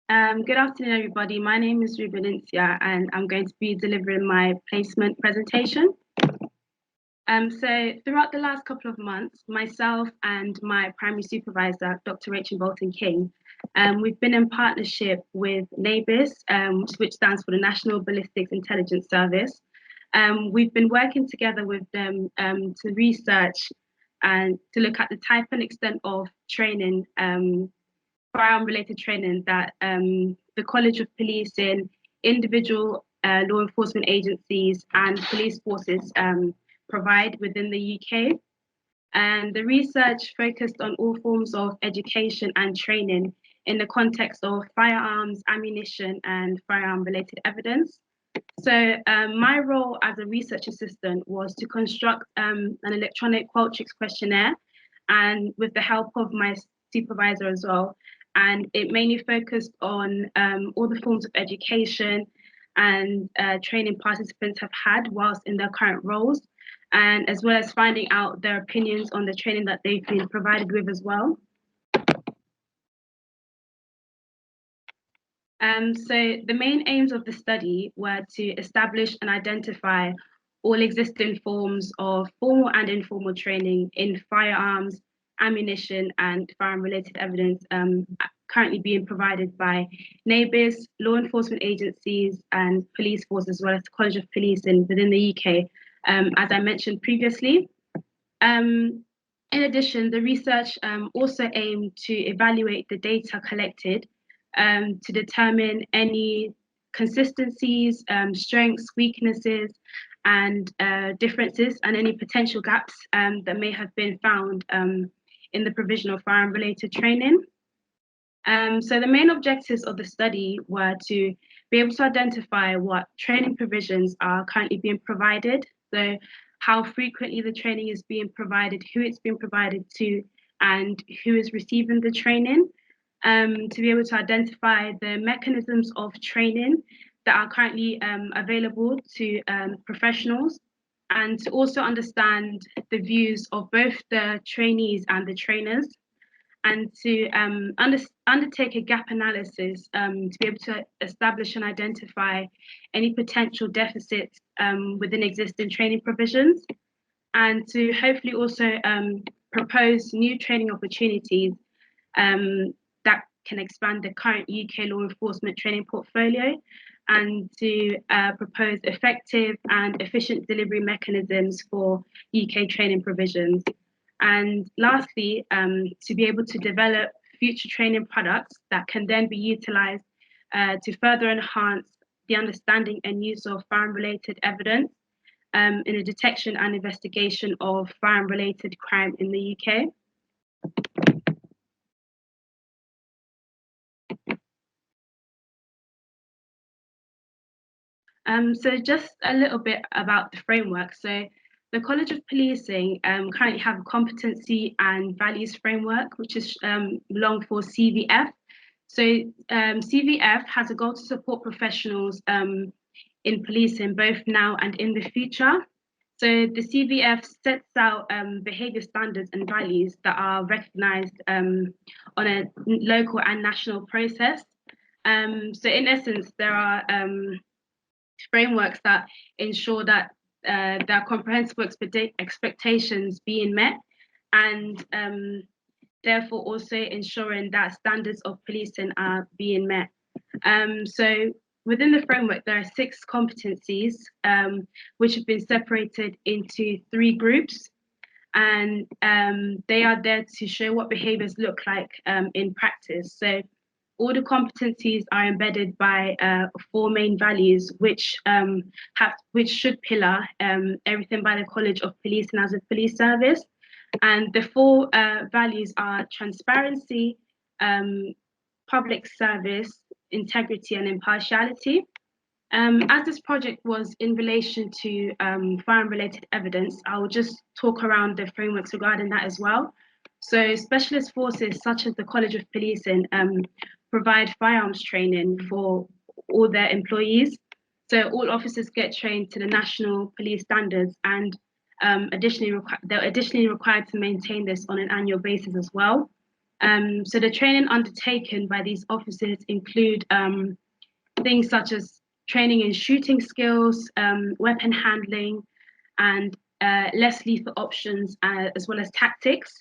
Good afternoon, everybody. My name is Rubin Nsiah, and I'm going to be delivering my placement presentation. So throughout the last couple of months, myself and my primary supervisor, Dr. Rachel Bolton-King, we've been in partnership with NABIS, which stands for the National Ballistics Intelligence Service. We've been working together with them to research and to look at the type and extent of training, firearm-related training that the College of Policing, individual law enforcement agencies, and police forces provide within the UK. And the research focused on all forms of education and training in the context of firearms, ammunition, and firearm-related evidence. So my role as a research assistant was to construct an electronic Qualtrics questionnaire, and with the help of my supervisor as well. And it mainly focused on all the forms of education and training participants have had whilst in their current roles, and as well as finding out their opinions on the training that they've been provided with as well. So the main aims of the study were to establish and identify all existing forms of formal and informal training in firearms, ammunition, and firearm-related evidence currently being provided by NABIS, law enforcement agencies, and police force, as well as the College of Policing within the UK, as I mentioned previously. In addition, the research also aimed to evaluate the data collected to determine any consistencies, strengths, weaknesses, and differences, and any potential gaps that may have been found in the provision of firearm-related training. So the main objectives of the study were to be able to identify what training provisions are currently being provided, so how frequently the training is being provided, who it's being provided to, and who is receiving the training, to be able to identify the mechanisms of training that are currently available to professionals, and to also understand the views of both the trainees and the trainers, and to undertake a gap analysis to be able to establish and identify any potential deficits within existing training provisions, and to hopefully also propose new training opportunities that can expand the current UK law enforcement training portfolio, and to propose effective and efficient delivery mechanisms for UK training provisions. And lastly, to be able to develop future training products that can then be utilised to further enhance the understanding and use of firearm-related evidence in the detection and investigation of firearm-related crime in the UK. So just a little bit about the framework. So the College of Policing currently have a competency and values framework, which is long for CVF. So CVF has a goal to support professionals in policing both now and in the future. So the CVF sets out behaviour standards and values that are recognised on a local and national process. So in essence, there are frameworks that ensure that there are comprehensive expectations being met, and therefore also ensuring that standards of policing are being met. So within the framework, there are 6 competencies which have been separated into 3 groups, and they are there to show what behaviours look like in practice. So all the competencies are embedded by 4 main values, which should pillar everything by the College of Policing as a police service. And the 4 values are transparency, public service, integrity, and impartiality. As this project was in relation to firearm-related evidence, I will just talk around the frameworks regarding that as well. So specialist forces such as the College of Policing provide firearms training for all their employees. So all officers get trained to the national police standards, and they're additionally required to maintain this on an annual basis as well. So the training undertaken by these officers include things such as training in shooting skills, weapon handling, and less lethal options, as well as tactics.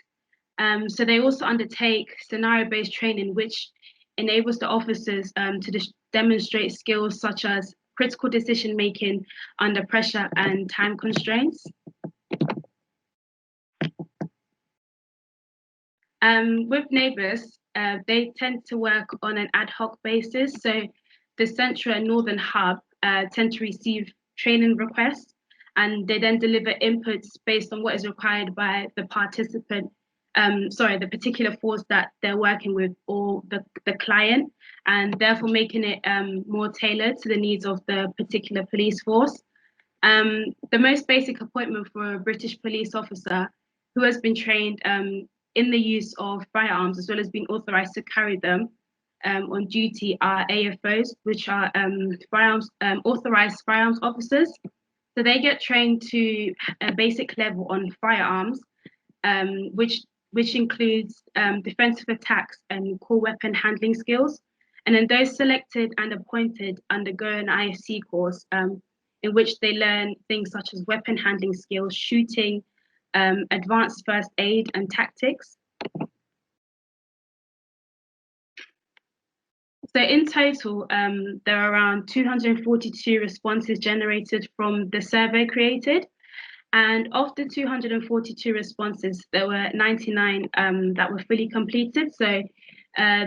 So they also undertake scenario-based training, which enables the officers to demonstrate skills such as critical decision making under pressure and time constraints. With NABIS, they tend to work on an ad hoc basis. So the central and northern hub tend to receive training requests, and they then deliver inputs based on what is required by the participant, the particular force that they're working with, or the client, and therefore making it more tailored to the needs of the particular police force. The most basic appointment for a British police officer who has been trained in the use of firearms, as well as being authorized to carry them on duty, are AFOs, which are authorized firearms officers. So they get trained to a basic level on firearms, which includes defensive attacks and core weapon handling skills. And then those selected and appointed undergo an IFC course in which they learn things such as weapon handling skills, shooting, advanced first aid, and tactics. So in total, there are around 242 responses generated from the survey created. And of the 242 responses, there were 99 that were fully completed. So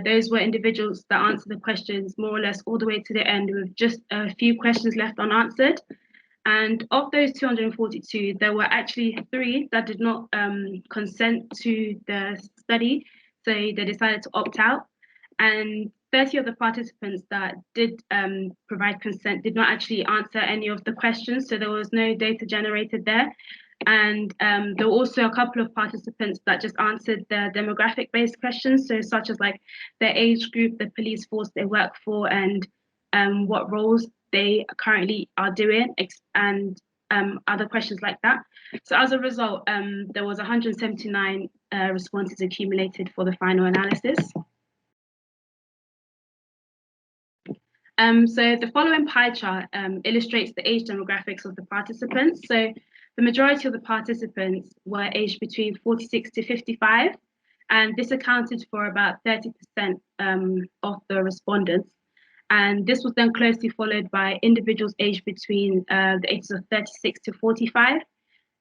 those were individuals that answered the questions more or less all the way to the end with just a few questions left unanswered. And of those 242, there were actually 3 that did not consent to the study. So they decided to opt out. And 30 of the participants that did provide consent did not actually answer any of the questions. So there was no data generated there. And there were also a couple of participants that just answered the demographic-based questions, so such as like their age group, the police force they work for, and what roles they currently are doing, and other questions like that. So as a result, there was 179 responses accumulated for the final analysis. So the following pie chart illustrates the age demographics of the participants. So the majority of the participants were aged between 46 to 55, and this accounted for about 30% of the respondents. And this was then closely followed by individuals aged between the ages of 36 to 45,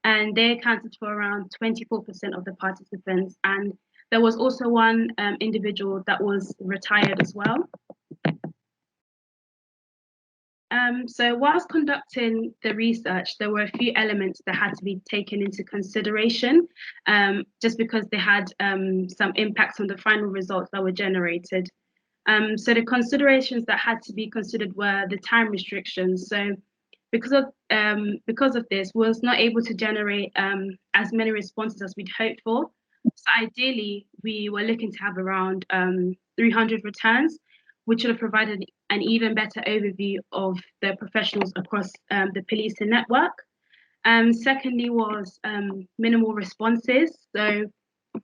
and they accounted for around 24% of the participants. And there was also one individual that was retired as well. So whilst conducting the research, there were a few elements that had to be taken into consideration, just because they had some impacts on the final results that were generated. So the considerations that had to be considered were the time restrictions. So because of this, we was not able to generate as many responses as we'd hoped for. So ideally, we were looking to have around 300 returns, which would have provided an even better overview of the professionals across the policing network. Secondly was minimal responses. So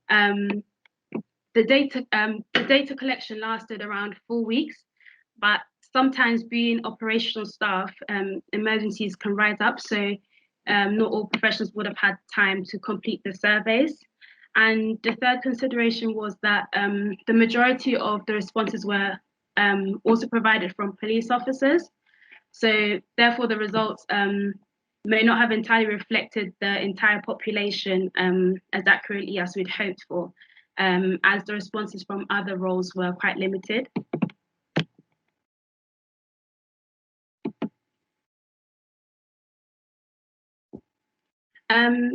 the data collection lasted around 4 weeks, but sometimes being operational staff, emergencies can rise up. So not all professionals would have had time to complete the surveys. And the third consideration was that the majority of the responses were also provided from police officers. So therefore the results may not have entirely reflected the entire population as accurately as we'd hoped for, as the responses from other roles were quite limited.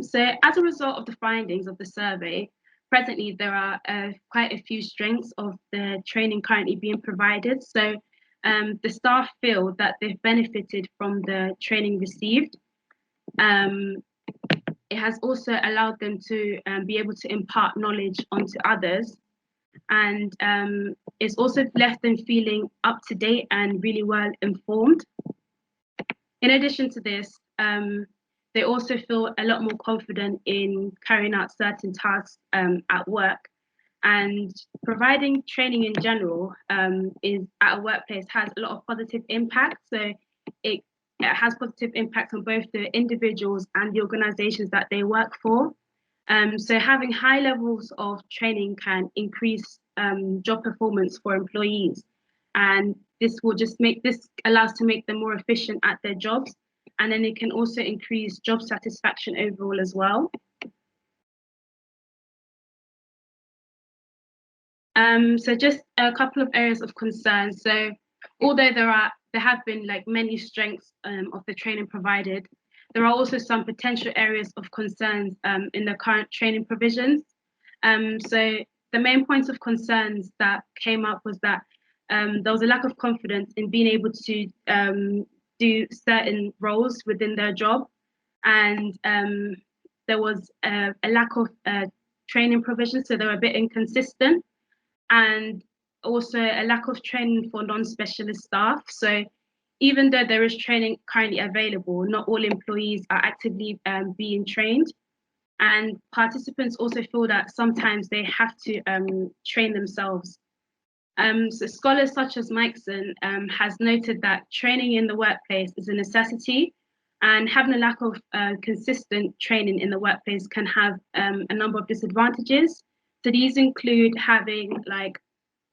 So as a result of the findings of the survey, presently there are quite a few strengths of the training currently being provided. So the staff feel that they've benefited from the training received. It has also allowed them to be able to impart knowledge onto others, and it's also left them feeling up to date and really well informed. In addition to this, they also feel a lot more confident in carrying out certain tasks at work. And providing training in general is at a workplace has a lot of positive impact. So it has positive impact on both the individuals and the organizations that they work for. So having high levels of training can increase job performance for employees. And this will just make this allows to make them more efficient at their jobs. And then it can also increase job satisfaction overall as well. So just a couple of areas of concern. So although there have been like many strengths of the training provided, there are also some potential areas of concerns in the current training provisions. So the main points of concerns that came up was that there was a lack of confidence in being able to do certain roles within their job, and there was a lack of training provisions, so they were a bit inconsistent, and also a lack of training for non-specialist staff. So even though there is training currently available, not all employees are actively being trained. And participants also feel that sometimes they have to train themselves. So scholars such as Mikeson has noted that training in the workplace is a necessity, and having a lack of consistent training in the workplace can have a number of disadvantages. So these include having like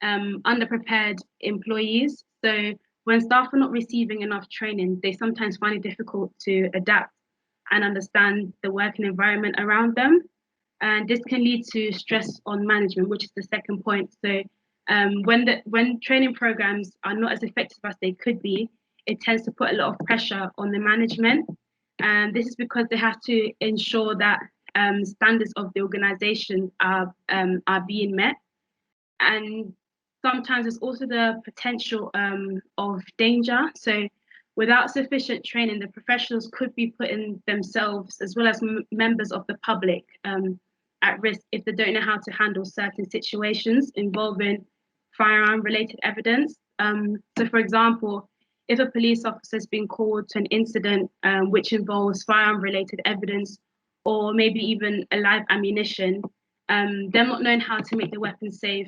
underprepared employees. So when staff are not receiving enough training, they sometimes find it difficult to adapt and understand the working environment around them. And this can lead to stress on management, which is the second point. So when training programs are not as effective as they could be, it tends to put a lot of pressure on the management. And this is because they have to ensure that standards of the organization are being met. And sometimes there's also the potential of danger. So without sufficient training, the professionals could be putting themselves as well as members of the public at risk if they don't know how to handle certain situations involving firearm-related evidence. So for example, if a police officer has been called to an incident which involves firearm-related evidence, or maybe even a live ammunition, them not knowing how to make the weapon safe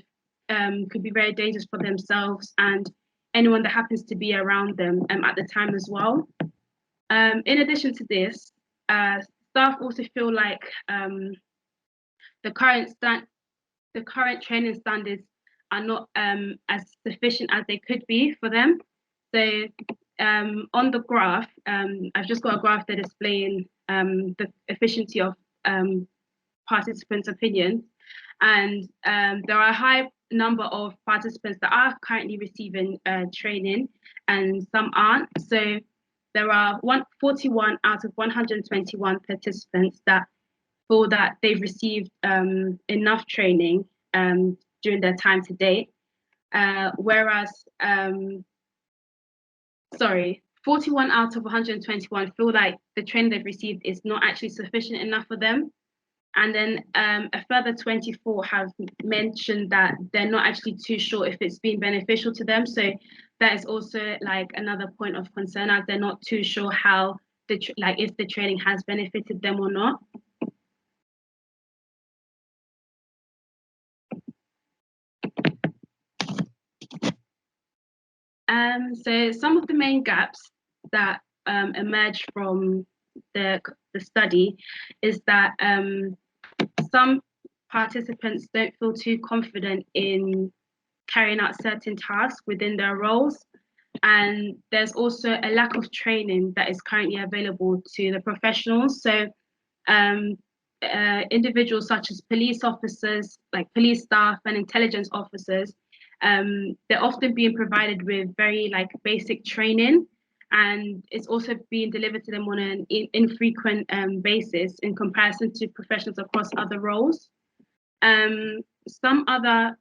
could be very dangerous for themselves and anyone that happens to be around them at the time as well. In addition to this, staff also feel like the current training standards are not as sufficient as they could be for them. So on the graph, I've just got a graph that displaying the efficiency of participants' opinions, and there are a high number of participants that are currently receiving training and some aren't. So there are 41 out of 121 participants that feel that they've received enough training during their time to date, whereas, sorry, 41 out of 121 feel like the training they've received is not actually sufficient enough for them. And then a further 24 have mentioned that they're not actually too sure if it's been beneficial to them. So that is also like another point of concern, as they're not too sure how if the training has benefited them or not. So some of the main gaps that emerge from the study is that some participants don't feel too confident in carrying out certain tasks within their roles. And there's also a lack of training that is currently available to the professionals. So individuals such as police officers, like police staff and intelligence officers, they're often being provided with very like basic training, and it's also being delivered to them on an infrequent basis in comparison to professionals across other roles. Some other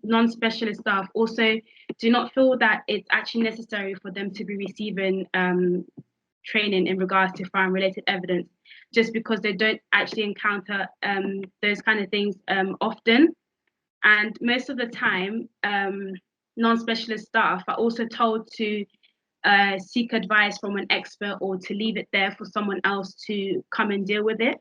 non-specialist staff also do not feel that it's actually necessary for them to be receiving training in regards to firearm-related evidence, just because they don't actually encounter those kind of things often. And most of the time, non-specialist staff are also told to seek advice from an expert or to leave it there for someone else to come and deal with it.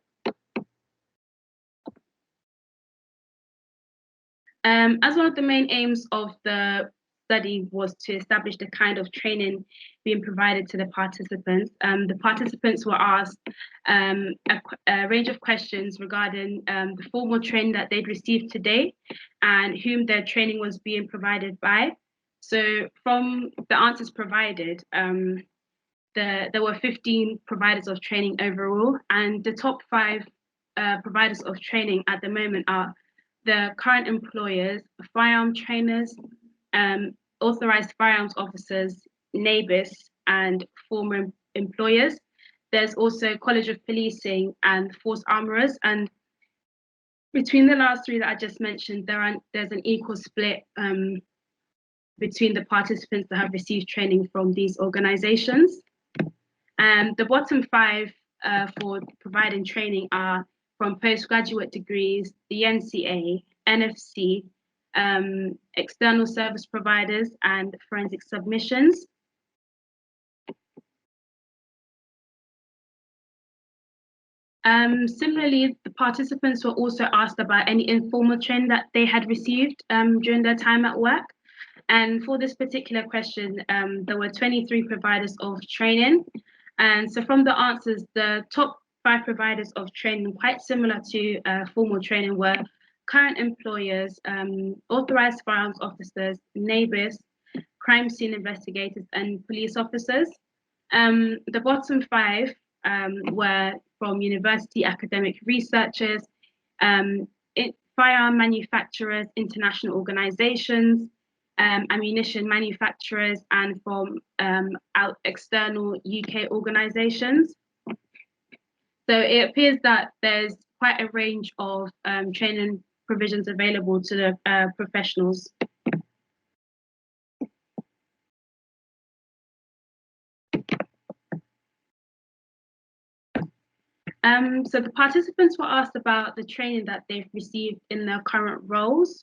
As one of the main aims of the study was to establish the kind of training being provided to the participants were asked a range of questions regarding the formal training that they'd received today and whom their training was being provided by. So from the answers provided, there were 15 providers of training overall, and the top 5 providers of training at the moment are the current employers, firearm trainers, authorized firearms officers, NABIS, and former employers. There's also College of Policing and Force Armourers, and between the last 3 that I just mentioned, there's an equal split between the participants that have received training from these organizations. The bottom 5 for providing training are from postgraduate degrees, the NCA, NFC, external service providers, and forensic submissions. Similarly, the participants were also asked about any informal training that they had received during their time at work. And for this particular question, there were 23 providers of training. And so from the answers, the top 5 providers of training, quite similar to formal training, were current employers, authorized firearms officers, NABIS, crime scene investigators, and police officers. The bottom 5 were from university academic researchers, firearm manufacturers, international organizations, ammunition manufacturers, and from external UK organizations. So it appears that there's quite a range of training provisions available to the professionals. So the participants were asked about the training that they've received in their current roles.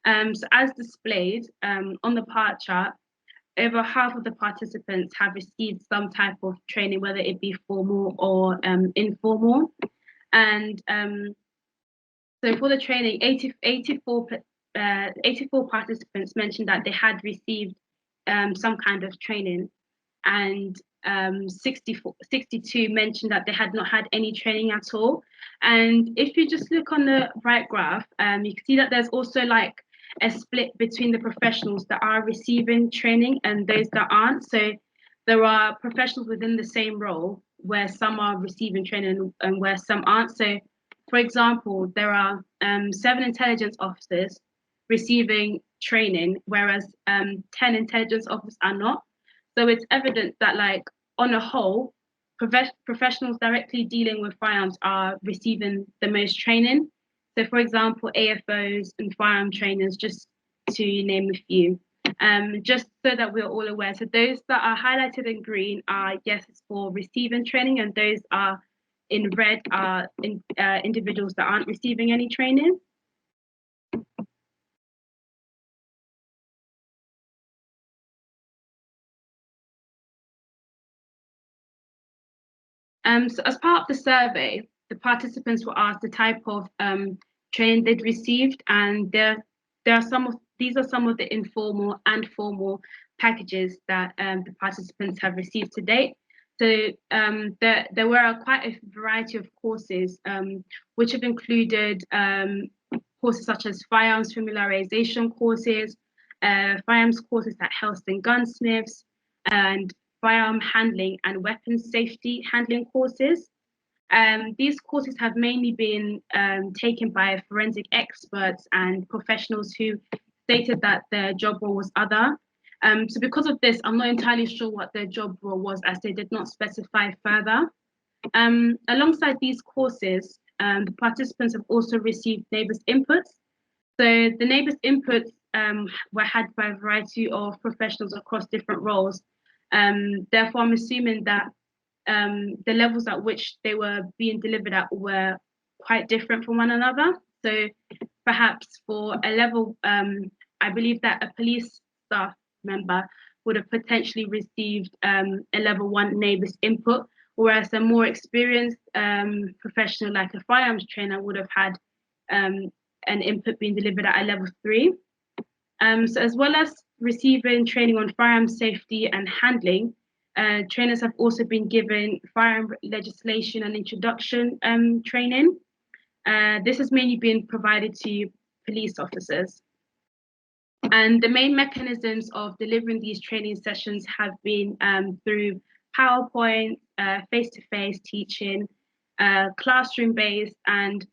So as displayed on the part chart, over half of the participants have received some type of training, whether it be formal or informal. And so for the training, 84 participants mentioned that they had received some kind of training, and 62 mentioned that they had not had any training at all. And if you just look on the right graph, you can see that there's also like a split between the professionals that are receiving training and those that aren't. So there are professionals within the same role where some are receiving training and where some aren't. So for example, there are 7 intelligence officers receiving training, whereas 10 intelligence officers are not. So it's evident that, like, on a whole, professionals directly dealing with firearms are receiving the most training. So, for example, AFOs and firearm trainers, just to name a few. Just so that we're all aware. So those that are highlighted in green are, yes, it's for receiving training, and those are in red are individuals that aren't receiving any training. So as part of the survey, the participants were asked the type of training they'd received, and these are some of the informal and formal packages that the participants have received to date. So there were quite a variety of courses, which have included courses such as firearms familiarization courses, firearms courses at Helston Gunsmiths, and firearm handling and weapons safety handling courses. These courses have mainly been taken by forensic experts and professionals who stated that their job role was other. So because of this, I'm not entirely sure what their job role was, as they did not specify further. Alongside these courses, the participants have also received NABIS inputs. So the NABIS inputs were had by a variety of professionals across different roles. Therefore, I'm assuming that the levels at which they were being delivered at were quite different from one another. So perhaps for a level, I believe that a police staff member would have potentially received a level 1 NABIS input, whereas a more experienced professional like a firearms trainer would have had and input being delivered at a level 3. So as well as receiving training on firearm safety and handling, trainers have also been given firearm legislation and introduction training. This has mainly been provided to police officers. And the main mechanisms of delivering these training sessions have been through PowerPoint, face-to-face teaching, classroom-based, and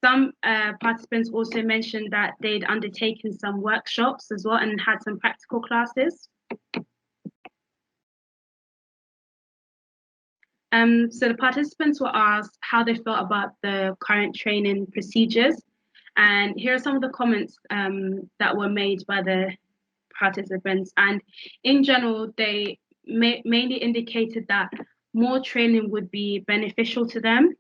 some participants also mentioned that they'd undertaken some workshops as well and had some practical classes. So the participants were asked how they felt about the current training procedures. And here are some of the comments that were made by the participants. And in general, they mainly indicated that more training would be beneficial to them.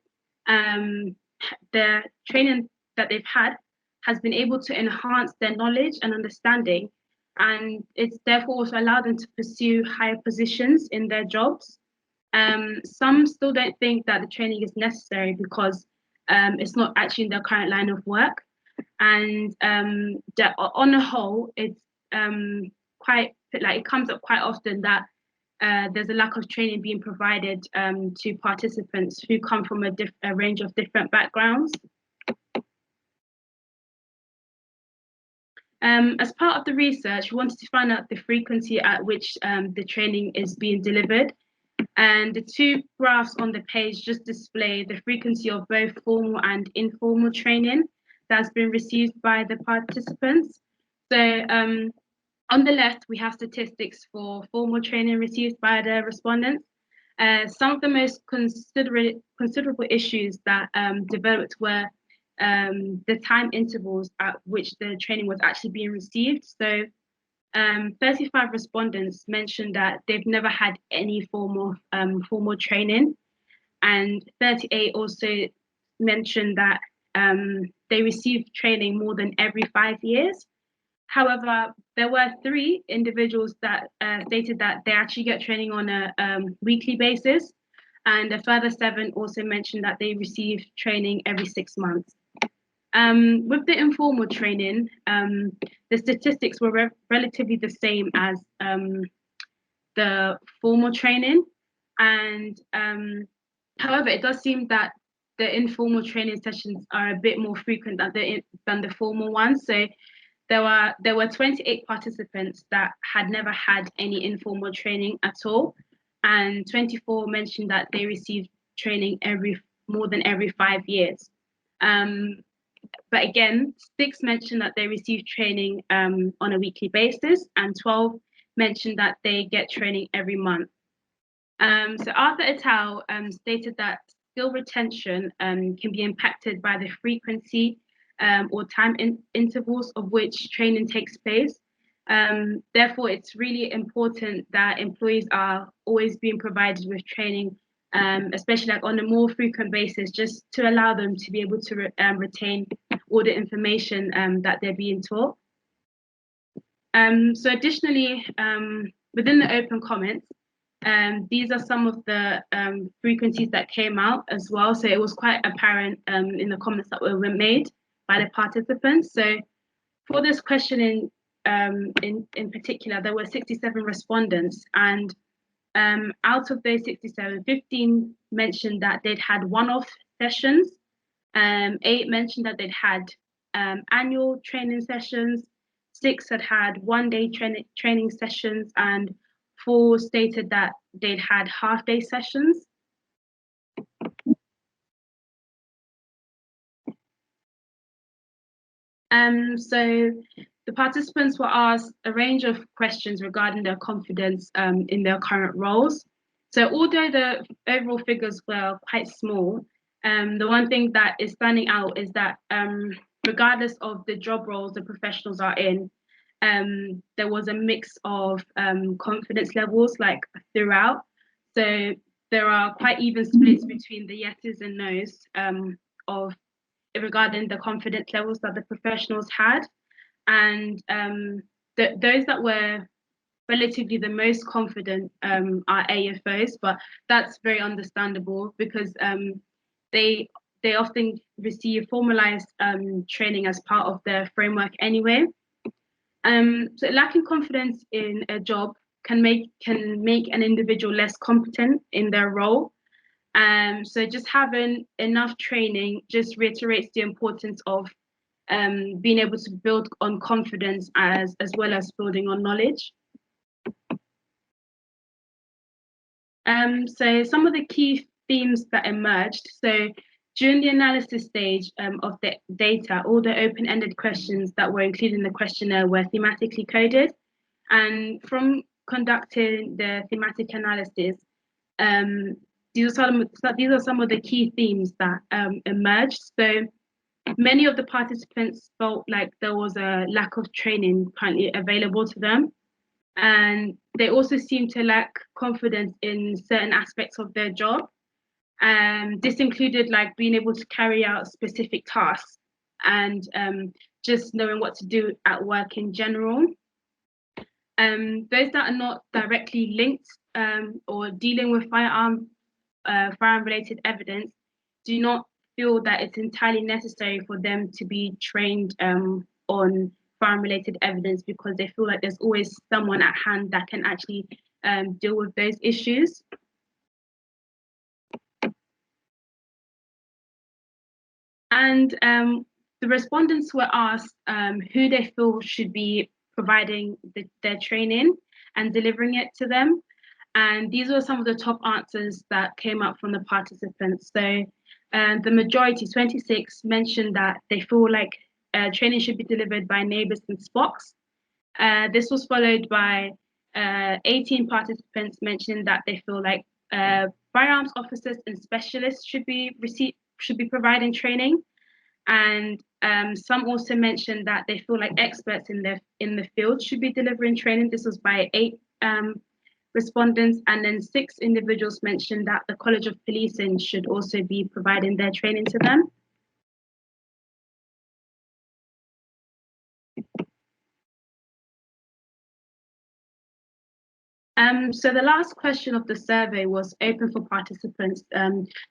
The training that they've had has been able to enhance their knowledge and understanding, and it's therefore also allowed them to pursue higher positions in their jobs. Some still don't think that the training is necessary because it's not actually in their current line of work. And on the whole, it's quite like it comes up quite often that there's a lack of training being provided to participants who come from a range of different backgrounds. As part of the research, we wanted to find out the frequency at which the training is being delivered. And the two graphs on the page just display the frequency of both formal and informal training that's been received by the participants. So on the left, we have statistics for formal training received by the respondents. Some of the most considerable issues that developed were the time intervals at which the training was actually being received. So 35 respondents mentioned that they've never had any formal training, and 38 also mentioned that they received training more than every 5 years. However, there were 3 individuals that stated that they actually get training on a weekly basis, and a further 7 also mentioned that they receive training every 6 months. With the informal training, the statistics were relatively the same as the formal training, and however, it does seem that the informal training sessions are a bit more frequent than the formal ones. So there were 28 participants that had never had any informal training at all, and 24 mentioned that they received training more than every 5 years. But again, 6 mentioned that they receive training on a weekly basis, and 12 mentioned that they get training every month. So Arthur et al. Stated that skill retention can be impacted by the frequency or time intervals of which training takes place. Therefore, it's really important that employees are always being provided with training, especially like on a more frequent basis, just to allow them to be able to retain all the information that they're being taught. So additionally, within the open comments, these are some of the frequencies that came out as well. So it was quite apparent in the comments that were made by the participants. So for this question in particular, there were 67 respondents, and out of those 67, 15 mentioned that they'd had one-off sessions, 8 mentioned that they'd had annual training sessions, 6 had had one-day training sessions, and 4 stated that they'd had half-day sessions. So the participants were asked a range of questions regarding their confidence in their current roles. So although the overall figures were quite small, the one thing that is standing out is that regardless of the job roles the professionals are in, there was a mix of confidence levels like throughout. So there are quite even splits between the yeses and nos of regarding the confidence levels that the professionals had. And those that were relatively the most confident are AFOs, but that's very understandable because they they often receive formalized training as part of their framework anyway. So lacking confidence in a job can make an individual less competent in their role. So just having enough training just reiterates the importance of being able to build on confidence as well as building on knowledge. So some of the key themes that emerged. So during the analysis stage of the data, all the open-ended questions that were included in the questionnaire were thematically coded. And from conducting the thematic analysis, these are some of the key themes that emerged. So many of the participants felt like there was a lack of training currently available to them. And they also seem to lack confidence in certain aspects of their job. This included like being able to carry out specific tasks and just knowing what to do at work in general. Those that are not directly linked or dealing with firearm-related evidence do not feel that it's entirely necessary for them to be trained on firearm-related evidence because they feel like there's always someone at hand that can actually deal with those issues. And the respondents were asked who they feel should be providing their training and delivering it to them. And these were some of the top answers that came up from the participants. So the majority, 26, mentioned that they feel like training should be delivered by NABIS and SPOCs. This was followed by 18 participants mentioning that they feel like firearms officers and specialists should be providing training. And some also mentioned that they feel like experts in the field should be delivering training. This was by 8 respondents, and then 6 individuals mentioned that the College of Policing should also be providing their training to them. So the last question of the survey was open for participants,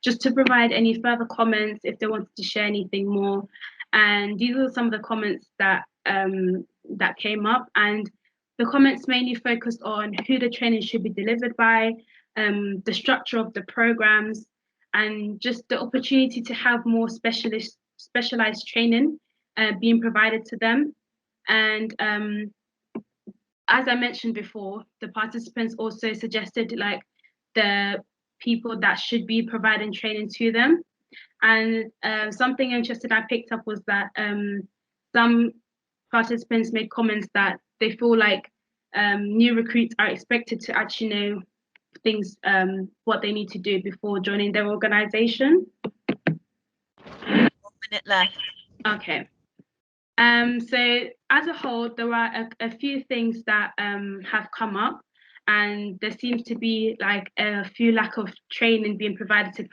just to provide any further comments if they wanted to share anything more. And these are some of the comments that that came up, and the comments mainly focused on who the training should be delivered by, the structure of the programs, and just the opportunity to have more specialized training being provided to them. And as I mentioned before, the participants also suggested like the people that should be providing training to them. And something interesting I picked up was that some participants made comments that they feel like new recruits are expected to actually know things, what they need to do before joining their organization. 1 minute left. Okay. So as a whole, there are a few things that have come up, and there seems to be like a few lack of training being provided to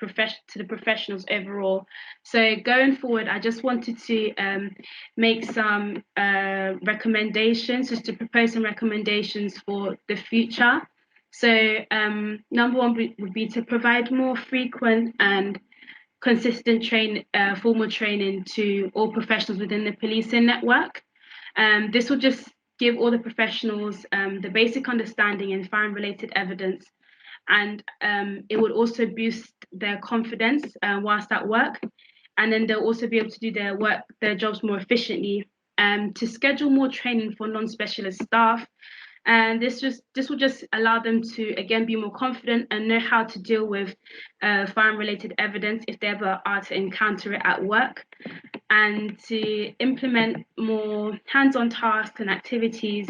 the professionals overall. So going forward, I just wanted to make some recommendations, just to propose some recommendations for the future. So number one would be to provide more frequent and consistent formal training to all professionals within the policing network. This will just give all the professionals the basic understanding in firearm-related evidence, and it would also boost their confidence whilst at work. And then they'll also be able to do their jobs more efficiently. To schedule more training for non-specialist staff, and this will just allow them to again be more confident and know how to deal with firearm-related evidence if they ever are to encounter it at work, and to implement more hands-on tasks and activities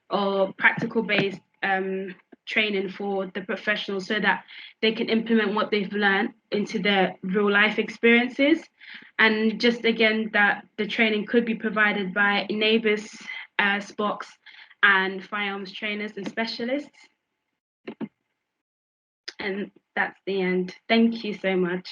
or practical-based training for the professionals so that they can implement what they've learned into their real-life experiences. And just again, that the training could be provided by NABIS, SPOCs, and firearms trainers and specialists. And that's the end. Thank you so much.